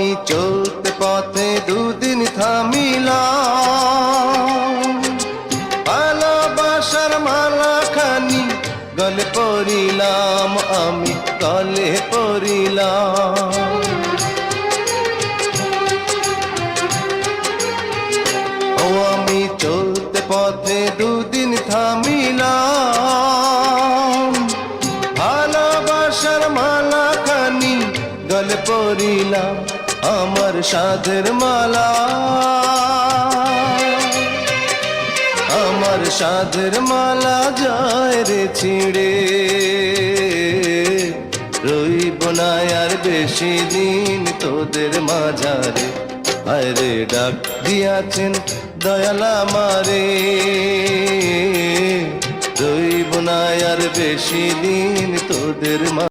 আমি চলতে পথে দুদিন থামিলাম, ভালোবাসার মালাখানি গলে পড়িলাম, আমি গলে পড়িলাম। ও আমি চলতে পথে দুদিন থামিলাম, ভালোবাসার মালাখানি গলে পড়িলাম, আমার সাধের মালা, আমার সাধের মালা যায় রে ছিঁড়ে। রইব না আর বেশি দিন তোদের মাঝারে, আরে ডাক দিয়াছেন দয়াল আমারে। রইব না আর বেশি দিন তোদের